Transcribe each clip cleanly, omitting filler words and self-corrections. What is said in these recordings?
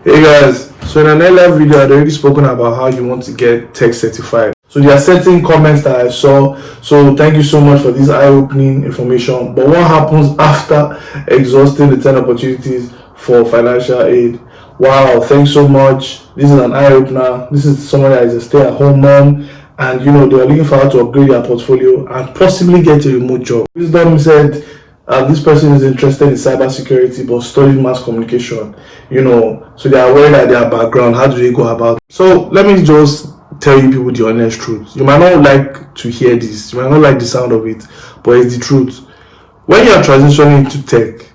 Hey guys, so in an earlier video I'd already spoken about how you want to get tech certified. So there are certain comments that I saw, so thank you so much for this eye-opening information. But what happens after exhausting the 10 opportunities for financial aid? Wow, thanks so much. This is an eye-opener. This is someone that is a stay-at-home mom, and they are looking for how to upgrade their portfolio and possibly get a remote job. Wisdom said this person is interested in cybersecurity but studied mass communication, so they are aware that their background, how do they go about it? So let me just tell you people the honest truth. You might not like to hear this, you might not like the sound of it, but it's the truth. When you are transitioning into tech,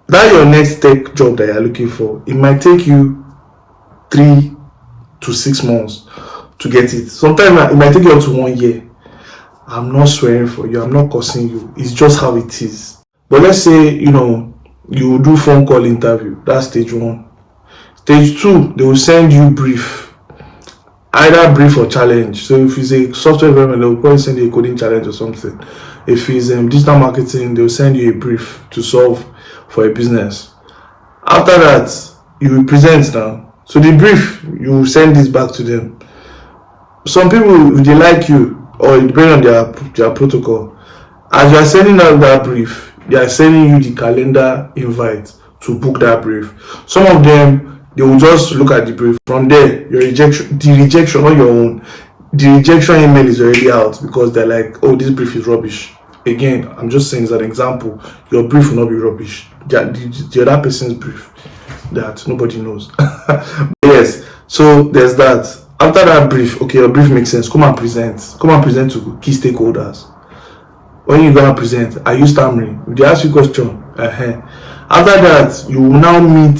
that your next tech job that you're looking for, it might take you 3 to 6 months to get it. Sometimes it might take you up to 1 year. I'm not swearing for you, I'm not cursing you, it's just how it is. But let's say you do phone call interview. That's stage 1. Stage 2, they will send you brief, either brief or challenge. So if it's a software development, they will probably send you a coding challenge or something. If it's digital marketing, they will send you a brief to solve for a business. After that, you will present now. So the brief, you will send this back to them. Some people, if they like you, or it depends on their protocol, as you are sending out that brief, they are sending you the calendar invite to book that brief. Some of them, they will just look at the brief. From there, the rejection on your own, the rejection email is already out because they're like, oh, this brief is rubbish. Again, I'm just saying as an example, your brief will not be rubbish. The other person's brief that nobody knows. Yes, so there's that. After that brief, okay, your brief makes sense. Come and present to key stakeholders. When you gonna present, are you stammering? If they ask you question, after that, you will now meet.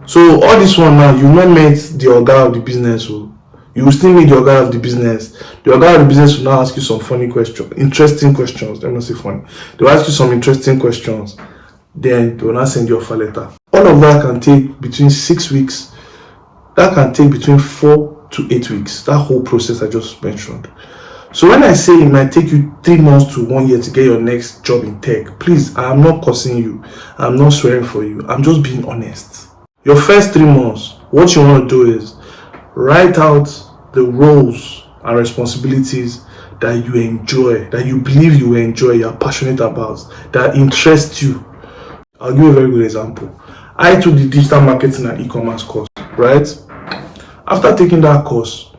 So all this one now, you will not meet the organ of the business. So you will still meet the organ of the business. The organ of the business will now ask you some funny questions, interesting questions. Let me not say funny. They will ask you some interesting questions. Then they will not send you offer letter. All of that can take between 6 weeks. That can take between 4 to 8 weeks, that whole process I just mentioned. So when I say it might take you 3 months to 1 year to get your next job in tech, please, I am not cursing you, I'm not swearing for you, I'm just being honest. Your first 3 months, what you want to do is write out the roles and responsibilities that you enjoy, that you believe you enjoy, you're passionate about, that interest you. I'll give you a very good example. I took the digital marketing and e-commerce course, right? After taking that course,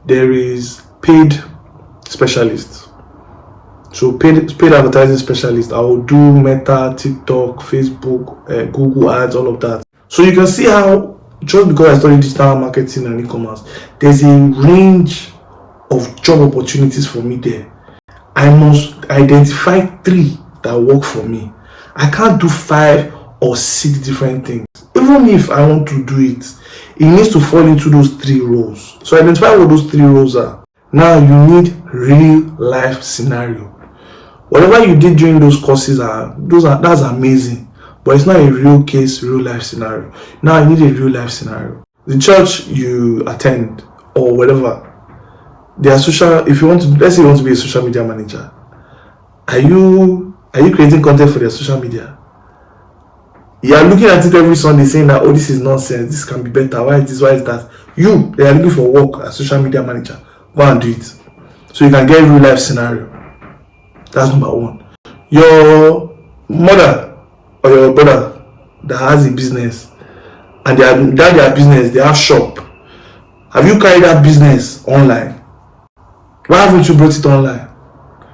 there is paid specialist. So paid advertising specialist. I will do Meta, TikTok, Facebook, Google ads, all of that. So you can see how just because I studied digital marketing and e-commerce, there's a range of job opportunities for me there. I must identify 3 that work for me. I can't do 5 or 6 different things. Even if I want to do it, it needs to fall into those 3 roles. So identify what those 3 roles are. Now you need real life scenario. Whatever you did during those courses that's amazing, but it's not a real case, real life scenario. Now you need a real life scenario. The church you attend or whatever, their social. If you want to, let's say you want to be a social media manager, are you creating content for their social media? You are looking at it every Sunday saying that, oh, this is nonsense, this can be better, why is this, why is that? They are looking for work as social media manager. Go and do it. So you can get a real life scenario. That's number 1. Your mother or your brother that has a business and their business, they have shop. Have you carried that business online? Why haven't you brought it online?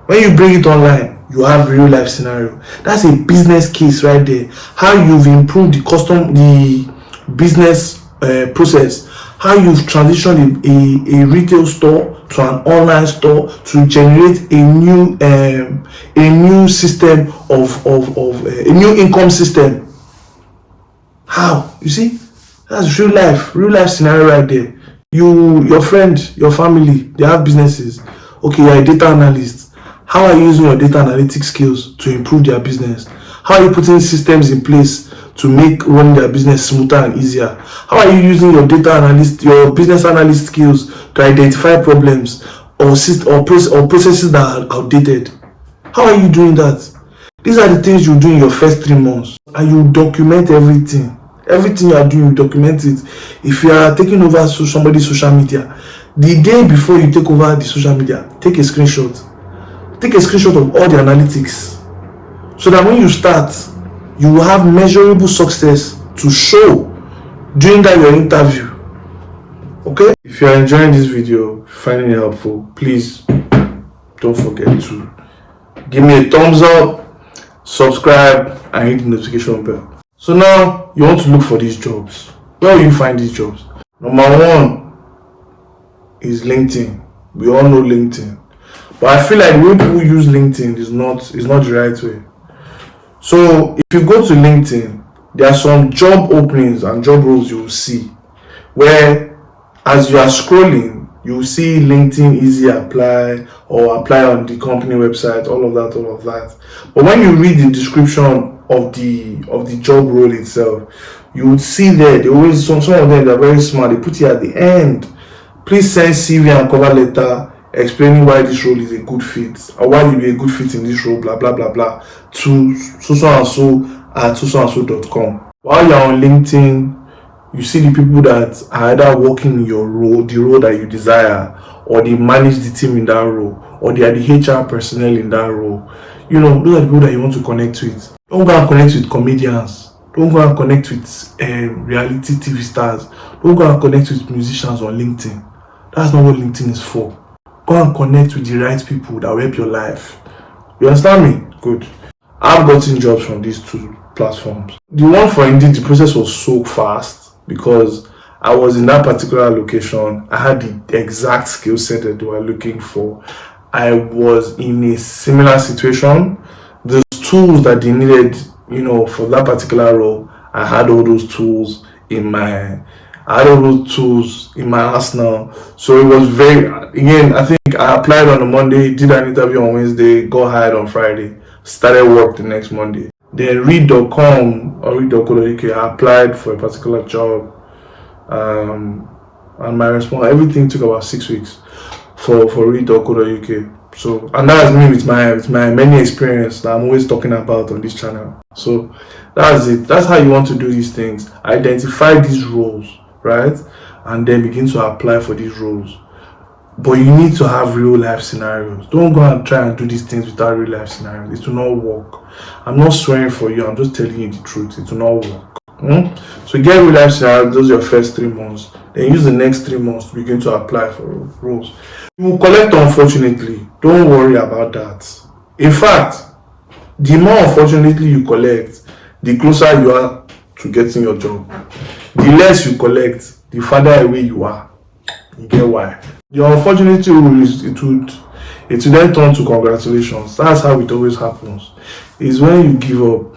When you bring it online, you have real life scenario. That's a business case right there. How you've improved the business process. How you've transitioned a retail store to an online store to generate a new system of a new income system. How? You see, that's real life scenario right there. Your friend, your family, they have businesses. Okay, you're a data analyst. How are you using your data analytics skills to improve their business? How are you putting systems in place to make running their business smoother and easier? How are you using your your business analyst skills to identify problems or processes that are outdated? How are you doing that? These are the things you do in your first 3 months, and you document everything. Everything you are doing, you document it. If you are taking over somebody's social media, the day before you take over the social media, take a screenshot. Take a screenshot of all the analytics, so that when you start, you will have measurable success to show during that your interview. Okay? If you are enjoying this video, finding it helpful, please don't forget to give me a thumbs up, subscribe, and hit the notification bell. So now you want to look for these jobs. Where will you find these jobs? Number one is LinkedIn. We all know LinkedIn, but I feel like the way people use LinkedIn is not the right way. So if you go to LinkedIn, there are some job openings and job roles you will see, where as you are scrolling, you will see LinkedIn easy apply or apply on the company website, all of that. But when you read the description of the job role itself, you would see there, they always, some of them, they're very smart, they put it at the end. Please send CV and cover letter explaining why this role is a good fit, or why you'll be a good fit in this role, blah blah blah blah, to so@so&so.com. While you're on LinkedIn, you see the people that are either working in your role, the role that you desire, or they manage the team in that role, or they are the HR personnel in that role. You know, those are the people that you want to connect with. Don't go and connect with comedians. Don't go and connect with reality TV stars. Don't go and connect with musicians on LinkedIn. That's not what LinkedIn is for. Go and connect with the right people that will help your life. You understand me? Good. I've gotten jobs from these two platforms. The one for Indeed, the process was so fast because I was in that particular location. I had the exact skill set that they were looking for. I was in a similar situation. The tools that they needed, you know, for that particular role, I had all those tools in my arsenal. So it was very, again, I think I applied on a Monday, did an interview on Wednesday, got hired on Friday, started work the next Monday. Then read.com or read.co.uk, I applied for a particular job, and my response, everything took about 6 weeks for read.co.uk. So, and that's me with my many experience that I'm always talking about on this channel. So that's it. That's how you want to do these things. Identify these roles, right? And then begin to apply for these roles. But you need to have real life scenarios. Don't go and try and do these things without real life scenarios. It will not work. I'm not swearing for you. I'm just telling you the truth. It will not work. So get real life scenarios. Those are your first 3 months. Then use the next 3 months to begin to apply for roles. You will collect, unfortunately. Don't worry about that. In fact, the more unfortunately you collect, the closer you are to getting your job. The less you collect, the farther away you are. You get why? The unfortunately is it would then turn to congratulations. That's how it always happens. Is when you give up.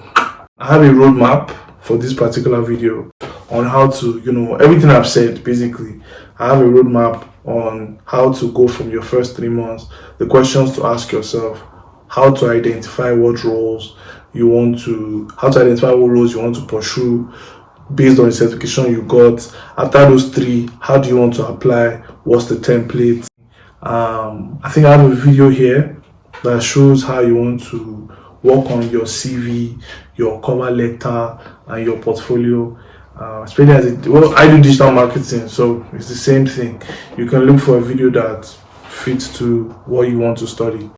I have a roadmap for this particular video on how to, you know, everything I've said basically. I have a roadmap on how to go from your first 3 months, the questions to ask yourself, how to identify what roles you want to pursue based on the certification you got. After those 3, how do you want to apply? What's the template? I think I have a video here that shows how you want to work on your CV, your cover letter, and your portfolio. Especially I do digital marketing, so it's the same thing. You can look for a video that fits to what you want to study.